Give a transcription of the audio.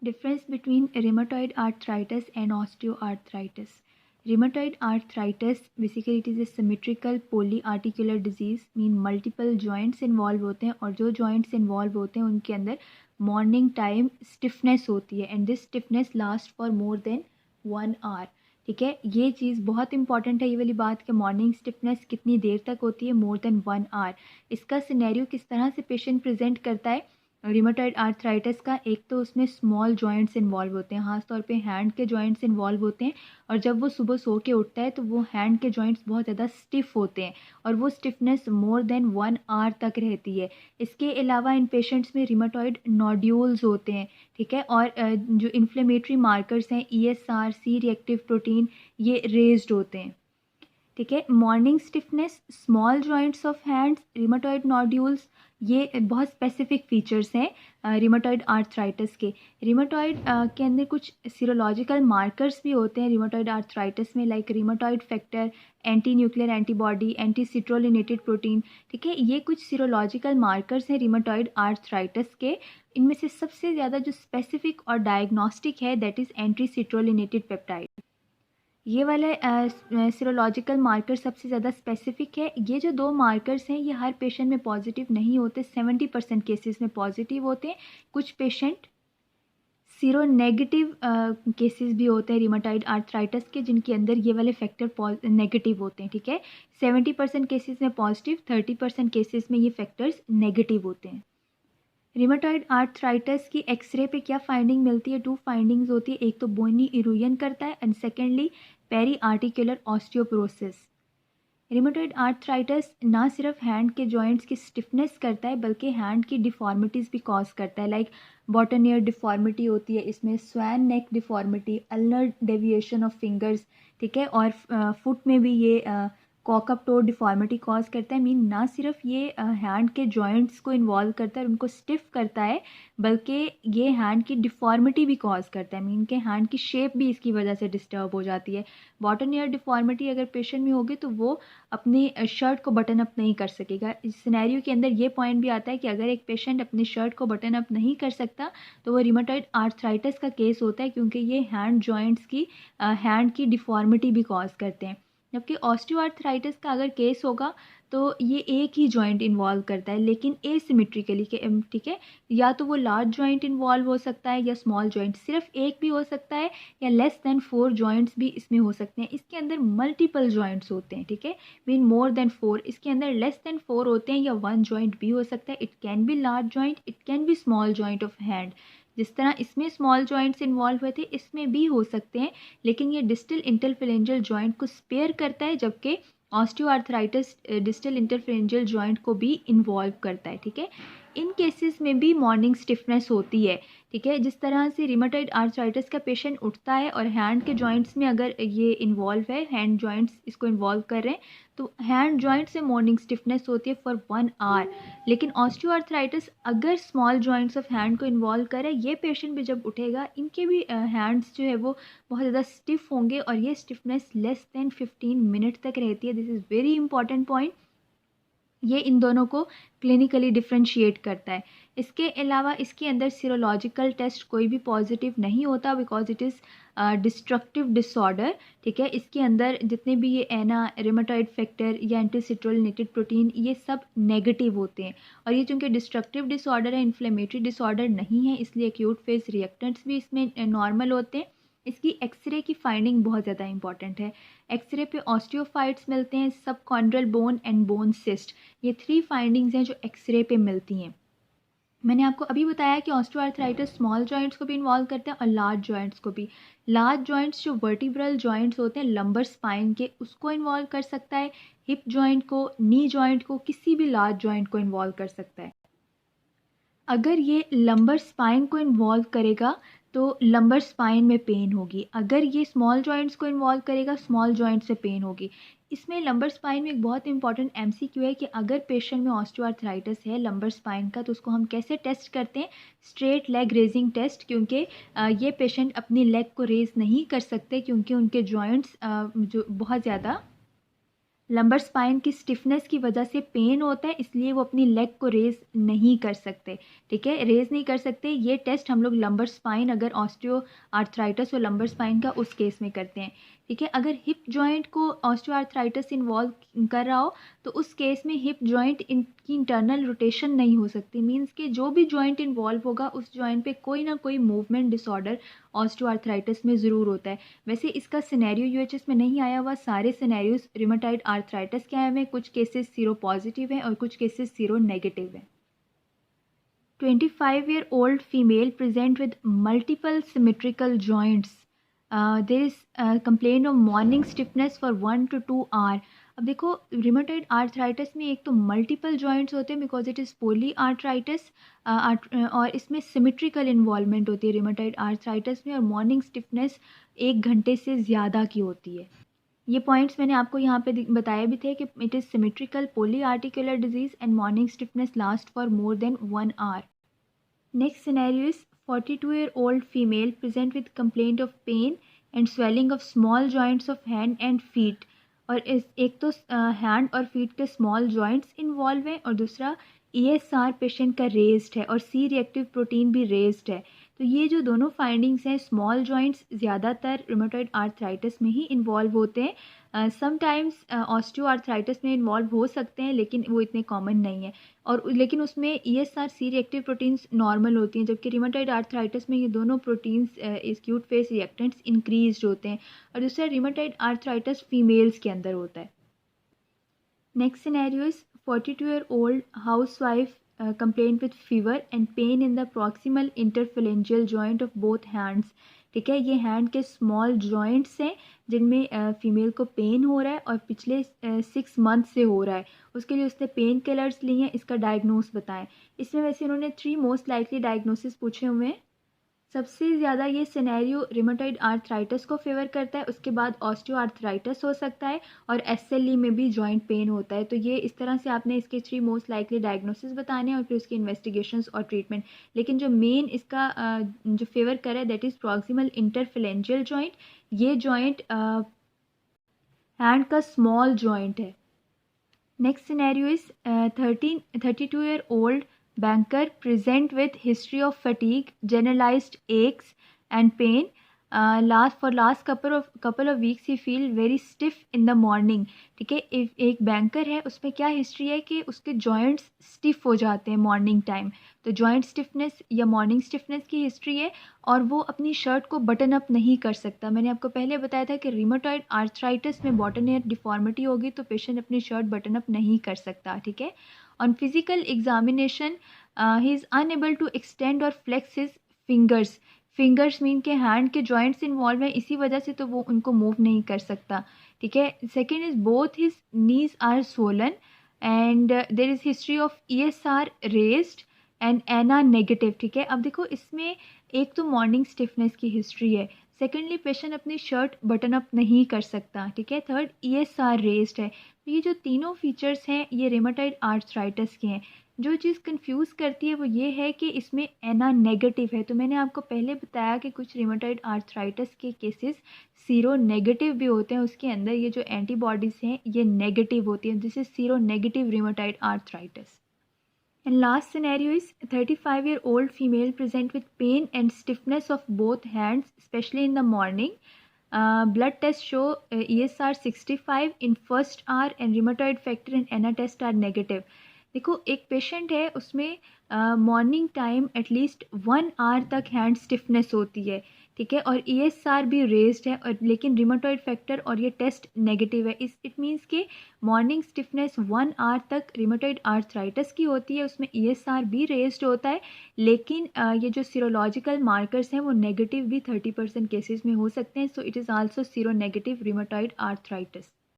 Difference between rheumatoid arthritis and osteoarthritis. Rheumatoid arthritis basically it is a symmetrical polyarticular disease, mean multiple joints involve होते हैं और जो joints involve होते हैं उनके अंदर morning time stiffness होती है and this stiffness lasts for more than 1 hour. ठीक है, ये चीज़ बहुत इंपॉर्टेंट है ये वाली बात कि मॉर्निंग स्टिफनेस कितनी देर तक होती है, मोर देन 1 आवर. इसका सिनेरियो किस तरह से पेशेंट प्रेजेंट करता है रिमेटॉइड आर्थराइटिस का, एक तो उसमें स्मॉल जॉइंट्स इन्वॉल्व होते हैं, खास तौर पे हैंड के जॉइंट्स इन्वॉल्व होते हैं और जब वो सुबह सो के उठता है तो वो हैंड के जॉइंट्स बहुत ज़्यादा स्टिफ होते हैं और वो स्टिफनेस मोर देन 1 आवर तक रहती है. इसके अलावा इन पेशेंट्स में रिमेटॉइड नोड्यूल्स होते हैं. ठीक है, और जो इन्फ्लेमेटरी मार्कर्स हैं ESR, सी रिएक्टिव प्रोटीन, ये रेज्ड होते हैं. ठीक है, morning stiffness, small joints of hands, rheumatoid nodules, ये बहुत स्पेसिफिक फीचर्स हैं रिमेटॉइड आर्थराइटिस के. रिमेटॉइड के अंदर कुछ सीरोलॉजिकल मार्कर्स भी होते हैं रिमेटॉइड आर्थराइटिस में, like rheumatoid factor, anti nuclear antibody, anti citrullinated protein. ठीक है, ये कुछ सीरोलॉजिकल मार्कर्स हैं रिमेटॉइड आर्थराइटिस के. इनमें से सबसे ज़्यादा जो स्पेसिफिक और डायग्नोस्टिक है दैट इज़ एंटी सिट्रोलिनेटेड पेप्टाइड. ये वाले सीरोलॉजिकल मार्कर सबसे ज़्यादा स्पेसिफिक है. ये जो दो मार्कर्स हैं ये हर पेशेंट में पॉजिटिव नहीं होते, 70% केसेस में पॉजिटिव होते हैं. कुछ पेशेंट सीरो नेगेटिव केसेस भी होते हैं रिमेटॉइड आर्थराइटिस के जिनके अंदर ये वाले फैक्टर नेगेटिव होते हैं. ठीक है, 70% केसेस में पॉजिटिव, 30% केसेस में ये फैक्टर्स नेगेटिव होते हैं. रिमेटॉइड आर्थराइटिस की एक्सरे पे क्या फाइंडिंग मिलती है? 2 फाइंडिंग्स होती है, एक तो बोनी इरोजन करता है and secondly peri articular osteoporosis. Rheumatoid arthritis ना सिर्फ हैंड के जॉइंट्स की स्टिफनेस करता है बल्कि हैंड की डिफॉर्मिटीज़ भी कॉज करता है, लाइक बॉटनियर डिफॉर्मिटी होती है इसमें, swan neck deformity, ulnar deviation of fingers. ठीक है, और फुट में भी ये कॉकअप टो डिफॉर्मिटी कॉज करता है. मीन ना सिर्फ ये हैंड के जॉइंट्स को इन्वॉल्व करता है उनको स्टिफ करता है बल्कि ये हैंड की डिफॉर्मिटी भी कॉज करता है. मीन के हैंड की शेप भी इसकी वजह से डिस्टर्ब हो जाती है. बॉटनियर डिफॉर्मिटी अगर पेशेंट में होगी तो वो अपनी शर्ट को बटन अप नहीं कर सकेगा. इस सिनेरियो के अंदर ये पॉइंट भी आता है कि अगर एक पेशेंट अपनी शर्ट को बटन अप नहीं कर सकता तो वो रिमेटॉइड आर्थराइटिस का केस होता है क्योंकि ये हैंड जॉइंट्स की हैंड की डिफॉर्मिटी भी कॉज करते हैं. जबकि ऑस्टियोआर्थराइटिस का अगर केस होगा तो ये एक ही जॉइंट इन्वॉल्व करता है लेकिन एसिमेट्रिकली के. ठीक है, या तो वो लार्ज जॉइंट इन्वॉल्व हो सकता है या स्मॉल जॉइंट, सिर्फ एक भी हो सकता है या लेस देन 4 जॉइंट्स भी इसमें हो सकते हैं. इसके अंदर मल्टीपल जॉइंट्स होते हैं. ठीक है, मीन मोर देन 4. इसके अंदर लेस देन 4 होते हैं या 1 जॉइंट भी हो सकता है. It can be large joint, it can be small joint of hand. जिस तरह इसमें स्मॉल जॉइंट्स इन्वॉल्व हुए थे इसमें भी हो सकते हैं लेकिन ये डिस्टल इंटरफेरेंजियल जॉइंट को स्पेयर करता है जबकि ऑस्टियोआर्थराइटिस डिस्टल इंटरफेरेंजियल जॉइंट को भी इन्वॉल्व करता है. ठीक है, इन केसेस में भी मॉर्निंग स्टिफनेस होती है. ठीक है, जिस तरह से रिमेटॉइड आर्थराइटिस का पेशेंट उठता है और हैंड के जॉइंट्स में अगर ये इन्वॉल्व है, हैंड जॉइंट्स इसको इन्वॉल्व कर रहे हैं तो हैंड जॉइंट से मॉर्निंग स्टिफनेस होती है फॉर 1 आवर. लेकिन ऑस्टियोआर्थराइटिस अगर स्मॉल जॉइंट्स ऑफ हैंड को इन्वॉल्व करे, ये पेशेंट भी जब उठेगा इनके भी हैंड्स जो है वो बहुत ज़्यादा स्टिफ होंगे और ये स्टिफनेस लेस देन 15 मिनट तक रहती है. This is very important point. ये इन दोनों को क्लिनिकली डिफ्रेंशिएट करता है. इसके अलावा इसके अंदर सीरोलॉजिकल टेस्ट कोई भी पॉजिटिव नहीं होता because it is destructive disorder. ठीक है, इसके अंदर जितने भी ये एना, रिमेटॉइड फैक्टर या एंटी सिट्रोलिनेटेड प्रोटीन ये सब नेगेटिव होते हैं. और ये चूँकि डिस्ट्रक्टिव डिसऑर्डर है, इन्फ्लेमेटरी डिसऑर्डर नहीं है, इसलिए एक्यूट फेज रिएक्टेंट्स भी इसमें नॉर्मल होते हैं. इसकी एक्सरे की फाइंडिंग बहुत ज़्यादा इंपॉर्टेंट है. एक्सरे पे ऑस्टियोफाइट्स मिलते हैं, सबकॉन्ड्रल बोन एंड बोन सिस्ट. ये 3 फाइंडिंग्स हैं जो एक्सरे पे मिलती हैं. मैंने आपको अभी बताया कि ऑस्टियोआर्थराइटिस स्मॉल जॉइंट्स को भी इन्वॉल्व करते हैं और लार्ज जॉइंट्स को भी. लार्ज जॉइंट्स जो वर्टिब्रल जॉइंट्स होते हैं लंबर स्पाइन के, उसको इन्वॉल्व कर सकता है. हिप जॉइंट को, नी जॉइंट को, किसी भी लार्ज जॉइंट को इन्वॉल्व कर सकता है. अगर ये लंबर स्पाइन को इन्वॉल्व करेगा तो लंबर स्पाइन में पेन होगी. अगर ये स्मॉल जॉइंट्स को इन्वॉल्व करेगा, स्मॉल जॉइंट से पेन होगी. इसमें लंबर स्पाइन में एक बहुत इंपॉर्टेंट MCQ है कि अगर पेशेंट में ऑस्टियोआर्थराइटिस है लंबर स्पाइन का तो उसको हम कैसे टेस्ट करते हैं? Straight leg raising test. क्योंकि ये पेशेंट अपनी लेग को रेज नहीं कर सकते क्योंकि उनके जॉइंट्स जो बहुत ज़्यादा लंबर स्पाइन की स्टिफनेस की वजह से पेन होता है, इसलिए वो अपनी लेग को रेज नहीं कर सकते, ठीक है, रेज नहीं कर सकते। ये टेस्ट हम लोग लंबर स्पाइन अगर ऑस्टियो आर्थराइटिस और लंबर स्पाइन का उस केस में करते हैं, ठीक है। अगर हिप जॉइंट को ऑस्टियो आर्थराइटिस इन्वॉल्व कर रहा हो तो उस केस में हिप जॉइंट की इंटरनल रोटेशन नहीं हो सकती, मीन्स कि जो भी जॉइंट इन्वॉल्व होगा उस जॉइंट पे कोई ना कोई मूवमेंट डिसऑर्डर ऑस्टियो आर्थराइटिस में ज़रूर होता है। वैसे इसका सिनेरियो यूएचएस में नहीं आया हुआ, सारे सिनेरियोज रिमेटॉइड आर्थराइटिस के आए हुए हैं, कुछ केसेस सीरो पॉजिटिव हैं और कुछ केसेस सीरो नेगेटिव हैं। 25-year-old female present with multiple symmetrical joints. There is complaint of morning stiffness for 1 to 2 hours. अब देखो रिमेटॉइड आर्थराइटिस में एक तो मल्टीपल जॉइंट्स होते हैं because it is polyarthritis, और इसमें सिमेट्रिकल इन्वॉल्वमेंट होती है रिमेटॉइड आर्थराइटिस में, और मॉर्निंग स्टिफनेस 1 घंटे से ज़्यादा की होती है। ये पॉइंट्स मैंने आपको यहाँ पे बताए भी थे कि it is symmetrical polyarticular disease and morning stiffness last for more than 1 hour. Next scenario is 42-year-old female present with complaint of pain and swelling of small joints of hand and feet. और इस एक तो hand और feet के small joints involve हैं और दूसरा ESR patient का रेज्ड है और सी रिएक्टिव प्रोटीन भी रेज्ड है। तो ये जो दोनों फाइंडिंग्स हैं, स्मॉल जॉइंट्स ज़्यादातर रिमेटॉइड आर्थराइटिस में ही इन्वॉल्व होते हैं, समटाइम्स ऑस्टियो आर्थराइटिस में इन्वॉल्व हो सकते हैं लेकिन वो इतने कॉमन नहीं है, और लेकिन उसमें ESR C reactive proteins normal होती हैं, जबकि रिमेटॉइड आर्थराइटिस में ये दोनों proteins acute phase reactants increased होते हैं, और दूसरा रिमेटॉइड आर्थराइटिस फीमेल्स के अंदर होता है। Next scenario is 42-year-old housewife complained with fever and pain in the proximal interphalangeal joint of both hands. ठीक है, ये हैंड के स्मॉल जॉइंट्स हैं जिनमें फीमेल को पेन हो रहा है और पिछले 6 मंथ से हो रहा है। उसके लिए उसने पेन किलर्स ली हैं, इसका डायग्नोस बताएं। इसमें वैसे उन्होंने 3 मोस्ट लाइकली डायग्नोसिस पूछे हुए हैं। सबसे ज़्यादा ये सिनेरियो रिमेटॉइड आर्थराइटिस को फेवर करता है, उसके बाद ऑस्टियो आर्थराइटिस हो सकता है और SLE में भी जॉइंट पेन होता है। तो ये इस तरह से आपने इसके 3 मोस्ट लाइकली डायग्नोसिस बताने हैं और फिर उसकी इन्वेस्टिगेशंस और ट्रीटमेंट। लेकिन जो मेन इसका जो फेवर कर रहा है that is proximal interphalangeal joint. ये जॉइंट हैंड का स्मॉल जॉइंट है। Next scenario is 32-year-old banker present with history of fatigue, generalized aches and pain. Last couple of weeks he feel very stiff in the morning. ठीक है, एक banker है, उसमें क्या history है कि उसके जॉइंट्स स्टिफ हो जाते हैं मॉर्निंग टाइम, तो जॉइंट स्टिफनेस या मॉर्निंग स्टिफनेस की हिस्ट्री है, और वो अपनी शर्ट को बटन अप नहीं कर सकता। मैंने आपको पहले बताया था कि रिमेटॉइड आर्थराइटिस में बॉटन ईयर डिफॉर्मिटी होगी तो पेशेंट अपनी शर्ट बटन अप नहीं कर सकता, ठीक है। On physical examination he is unable to extend और फ्लेक्स हिज फिंगर्स मीन के हैंड के जॉइंट्स इन्वॉल्व हैं, इसी वजह से तो वो उनको मूव नहीं कर सकता, ठीक है। Second is both his knees are swollen and there is history of ESR raised and ANA negative, ठीक है। अब देखो इसमें एक तो मॉर्निंग स्टिफनेस की हिस्ट्री है, सेकेंडली पेशेंट अपनी शर्ट बटन अप नहीं कर सकता, ठीक है, थर्ड ESR रेज्ड है। तो ये जो तीनों फीचर्स हैं ये रिमेटॉइड आर्थराइटिस के हैं। जो चीज़ कंफ्यूज करती है वो ये है कि इसमें एना नेगेटिव है। तो मैंने आपको पहले बताया कि कुछ रिमेटॉइड आर्थराइटिस के केसेस सीरो नेगेटिव भी होते हैं, उसके अंदर ये जो एंटीबॉडीज़ हैं ये नेगेटिव होती हैं, this is seronegative rheumatoid arthritis. And last scenario is 35-year-old female present with pain and stiffness of both hands, especially in the morning. Blood tests show ESR 65 in first hour and rheumatoid factor and ANA test are negative. देखो एक patient है, उसमें morning time at least 1 hour तक hand stiffness होती है, ठीक है, और ESR भी रेज्ड है, और लेकिन रिमेटॉइड फैक्टर और ये टेस्ट नेगेटिव है। इट मीन्स कि मॉर्निंग स्टिफनेस 1 hour तक रिमेटॉइड आर्थराइटिस की होती है, उसमें ESR भी रेज्ड होता है, लेकिन ये जो सीरोलॉजिकल मार्कर्स हैं वो नेगेटिव भी 30% केसेस में हो सकते हैं। So it is also seronegative rheumatoid arthritis.